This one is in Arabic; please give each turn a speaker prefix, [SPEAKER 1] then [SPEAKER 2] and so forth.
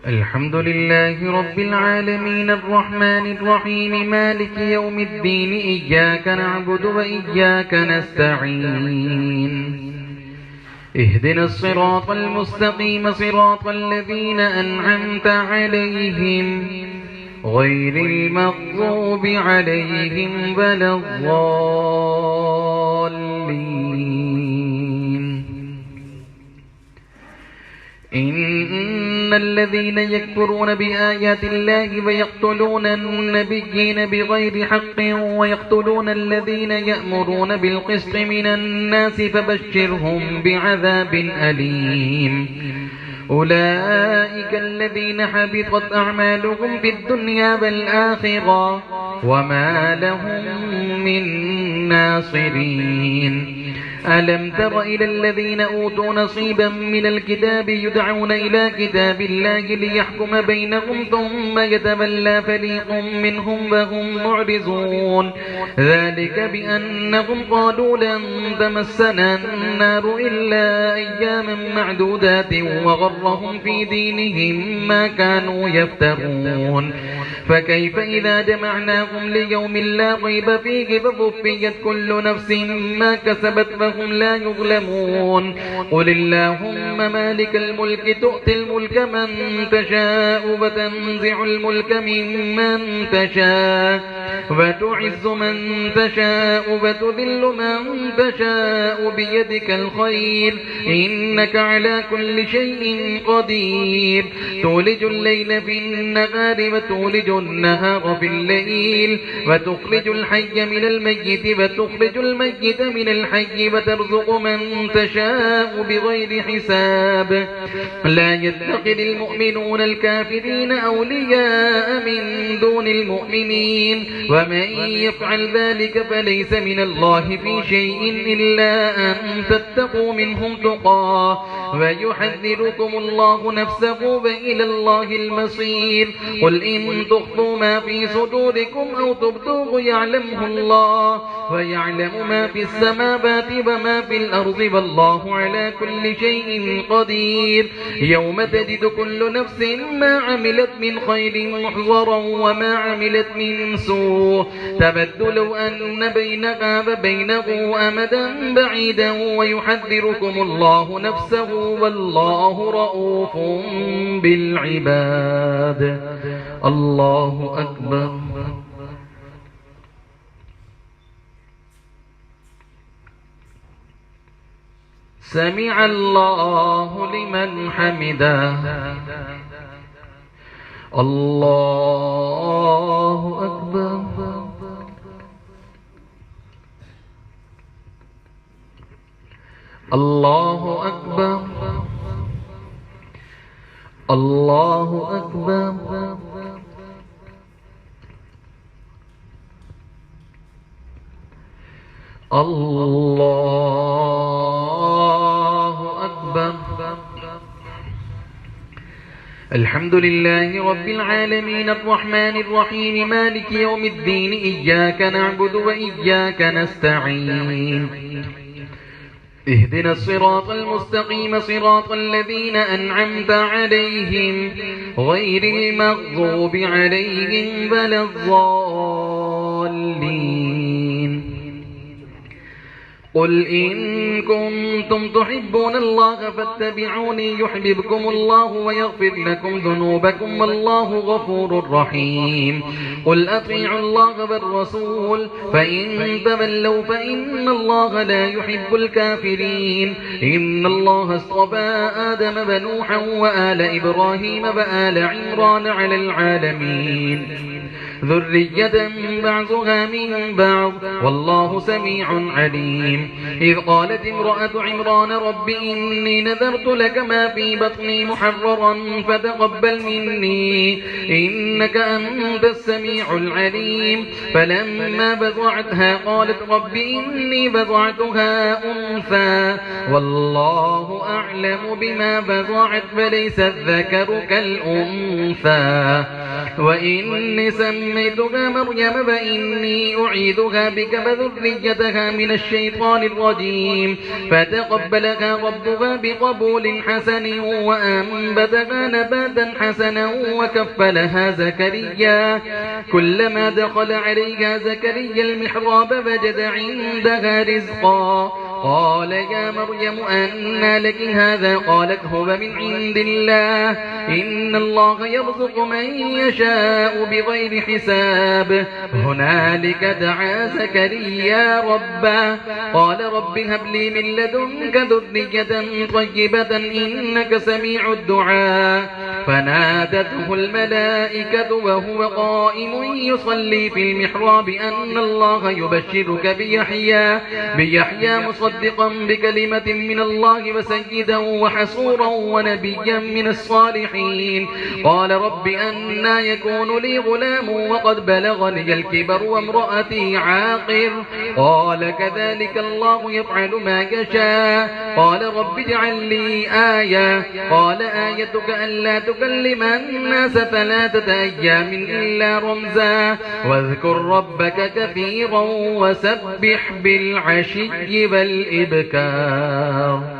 [SPEAKER 1] الحمد لله رب العالمين الرحمن الرحيم مالك يوم الدين إياك نعبد وإياك نستعين اهدنا الصراط المستقيم صراط الذين أنعمت عليهم غير المغضوب عليهم ولا الضالين. إن الذين يكفرون بآيات الله ويقتلون النبيين بغير حق ويقتلون الذين يأمرون بالقسط من الناس فبشرهم بعذاب أليم. أولئك الذين حبطت أعمالهم في الدنيا والآخرة وما لهم من ناصرين. ألم تر إلى الذين أوتوا نصيبا من الكتاب يدعون إلى كتاب الله ليحكم بينهم ثم يتولى فريق منهم وهم معرضون. ذلك بأنهم قالوا لن تمسنا النار إلا أياما معدودات وغرهم في دينهم ما كانوا يفترون. فكيف إذا جمعناهم ليوم لا ريب فيه فوفيت كل نفس ما كسبت وهم لا يظلمون. قل اللهم مالك الملك تؤتي الملك من تشاء وتنزع الملك ممن تشاء وتعز من تشاء وتذل من تشاء بيدك الخير إنك على كل شيء قدير. تولج الليل في النهار وتولج النهار في الليل وتخرج الحي من الميت وتخرج الميت من الحي وترزق من تشاء بغير حساب. لا يتخذ المؤمنون الكافرين أولياء من دون المؤمنين ومن يفعل ذلك فليس من الله في شيء إلا أن تتقوا منهم تقاه ويحذركم الله نفسه وإلى الله المصير. قل إن تخفوا ما في صدوركم أو تبدوه يعلمه الله ويعلم ما في السماوات وما في الأرض والله على كل شيء قدير. يوم تجد كل نفس ما عملت من خير محضرا وما عملت من سوء تود لو أن بينها وبينه أمدا بعيدا ويحذركم الله نفسه والله رؤوف بالعباد. الله أكبر. سمع الله لمن حمده. الله أكبر. الله أكبر. الله أكبر. الله أكبر. الحمد لله رب العالمين الرحمن الرحيم مالك يوم الدين إياك نعبد وإياك نستعين اهدنا الصراط المستقيم صراط الذين أنعمت عليهم غير المغضوب عليهم ولا الضالين. قل إن كنتم تحبون الله فاتبعوني يحببكم الله ويغفر لكم ذنوبكم والله غفور رحيم. قل أطيعوا الله والرسول فإن تولوا فإن الله لا يحب الكافرين. إن الله اصطفى آدم ونوحا وآل إبراهيم وآل عمران على العالمين ذرية بعضها من بعض والله سميع عليم. إذ قالت امرأة عمران رب إني نذرت لك ما في بطني محررا فتقبل مني إنك أنت السميع العليم. فلما بضعتها قالت رب إني بضعتها أنثى والله أعلم بما بضعت فليس الذكر كالأنثى وإني سميت سميتها مريم فإني أعيذها بك وذريتها من الشيطان الرجيم فتقبلها ربها بقبول حسن وأنبتها نباتا حسنا وكفلها زكريا كلما دخل عليها زكريا المحراب وجد عندها رزقا قال يا مريم أنى لك هذا قالت هو من عند الله إن الله يرزق من يشاء بغير حساب هنالك دعا زكريا ربه قال رب هب لي من لدنك ذرية طيبة إنك سميع الدعاء فنادته الملائكة وهو قائم يصلي في المحراب أن الله يبشرك بيحيى مصدقا بكلمة من الله وسيدا وحصورا ونبيا من الصالحين قال رب أنى يكون لي غلام وقد بلغني الكبر وامرأتي عاقر قال كذلك الله يفعل ما يشاء قال رب اجعل لي آية قال آيتك ألا تكلم الناس 3 أيام إلا رمزا واذكر ربك كثيرا وسبح بالعشي والإبكار